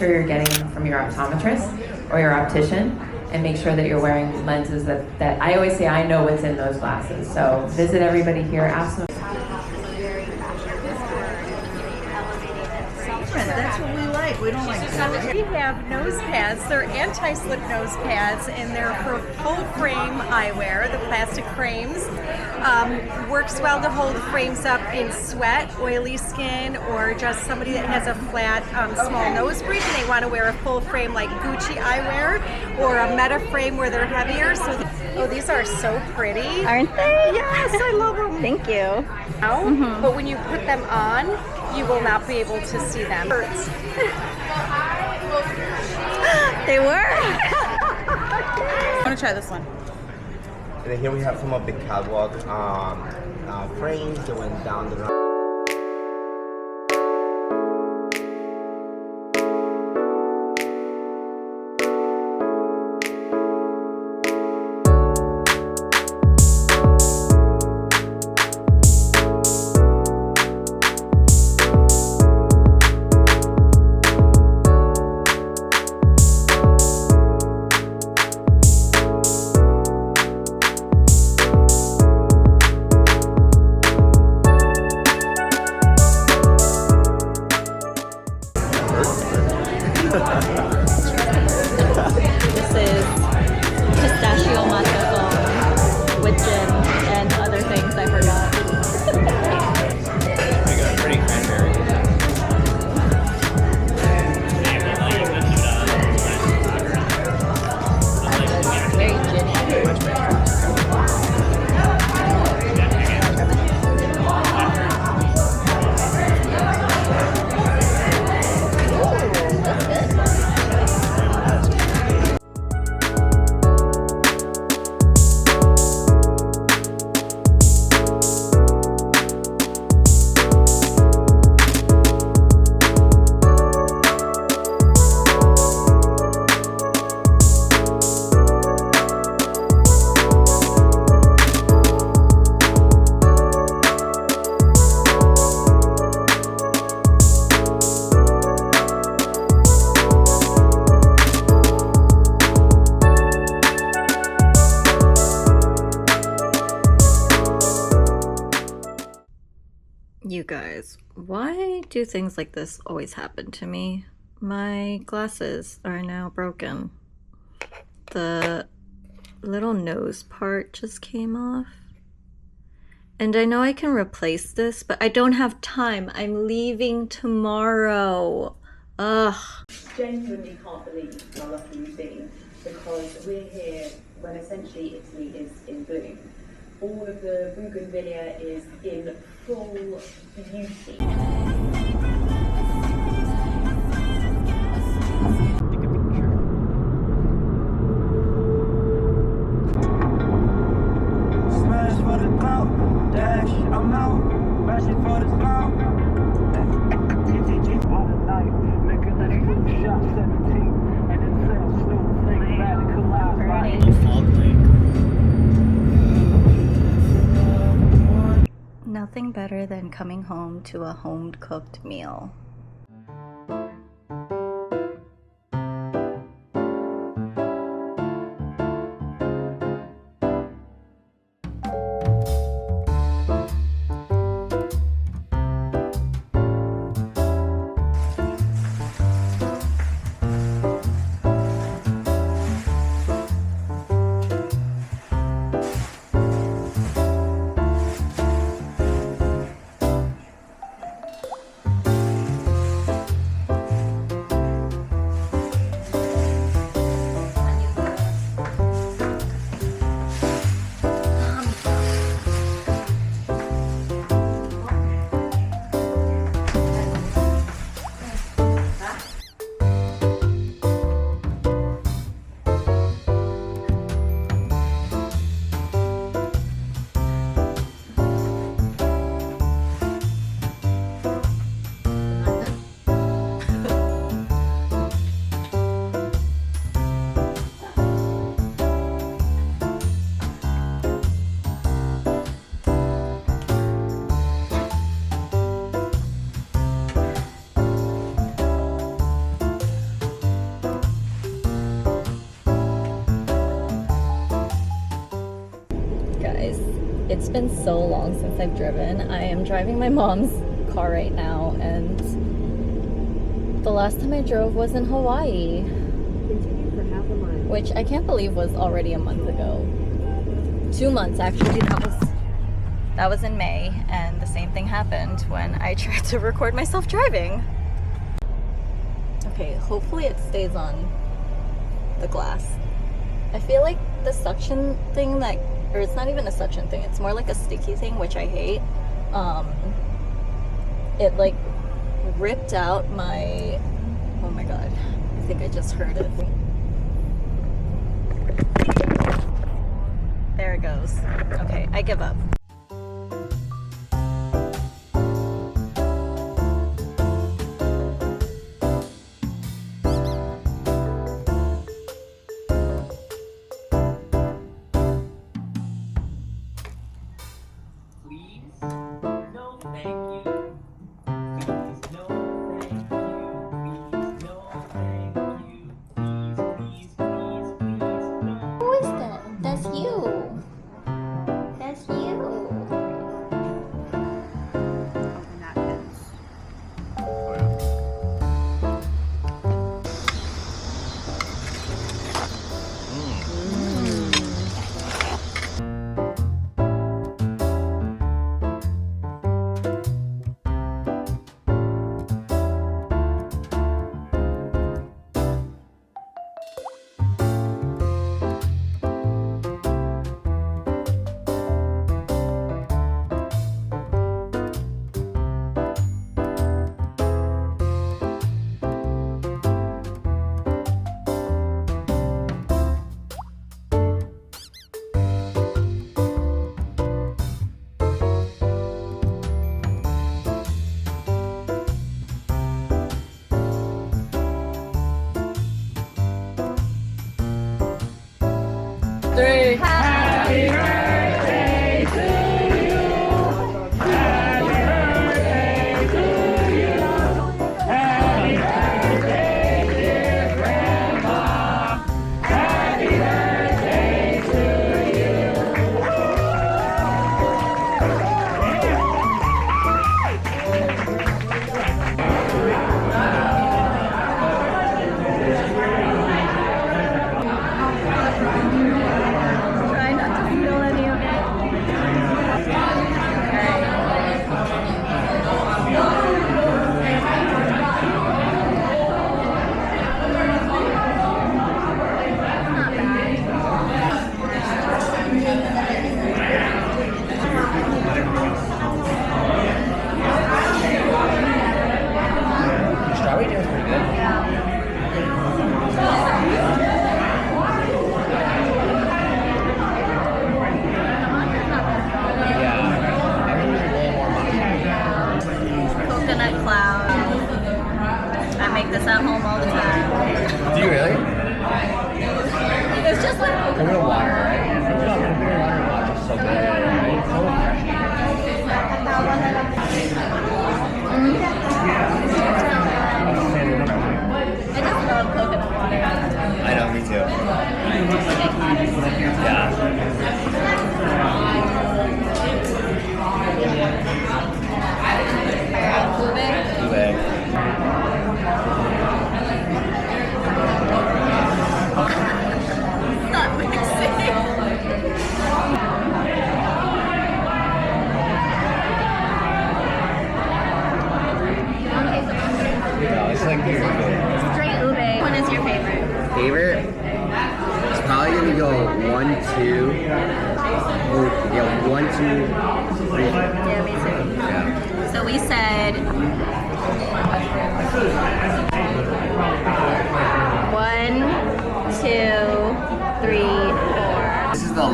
sure you're getting them from your optometrist or your optician, and make sure that you're wearing lenses that I always say I know what's in those glasses. So visit everybody here, ask them. That's what we like. We don't like that. We have nose pads. They're anti-slip nose pads, and they're for full frame eyewear. The plastic frames works well to hold frames up in sweat, oily skin, or just somebody that has a flat, small nose bridge and they want to wear a full frame like Gucci eyewear, or a meta frame where they're heavier. So, oh, these are so pretty, aren't they? Yes, I love them. Thank you. But when you put them on, you will not be able to see them. They were. I want to try this one. And then here we have some of the catwalk frames that went down the line. This is pistachio matcha foam with gin and other things I forgot. We got pretty cranberry. Very ginny. Much better. You guys, why do things like this always happen to me? My glasses are now broken. The little nose part just came off. And I know I can replace this, but I don't have time. I'm leaving tomorrow. Ugh. Genuinely can't believe how lucky we've been, because we're here when essentially Italy is in bloom. All of the bougainvillea is in full beauty. Smash for the clout, dash, I'm out, mashing for the clout. TTG by the night, making that food shot 17, and then sell snowflake, radicalized by Nothing better than coming home to a home-cooked meal. It's been so long since I've driven. I am driving my mom's car right now, and the last time I drove was in Hawaii, which I can't believe was already a month ago. 2 months actually. That was in May, and the same thing happened when I tried to record myself driving. Okay, hopefully it stays on the glass. I feel like the suction thing that, or it's not even a suction thing, it's more like a sticky thing, which I hate. It like ripped out my, oh my god, I think I just heard it. There it goes. Okay, I give up.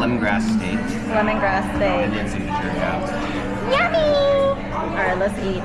Lemongrass steak. Lemongrass steak. And then signature, yeah. Yummy! Alright, let's eat.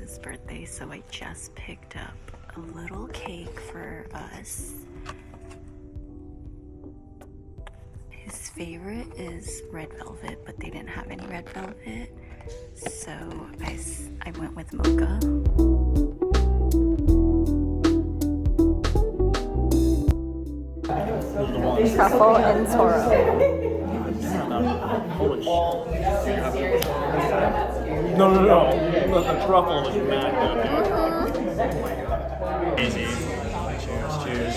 Max's birthday, so I just picked up a little cake for us. His favorite is red velvet, but they didn't have any red velvet, so I went with mocha. Truffle and Toro. No. The truffle is mad good. Easy. Cheers.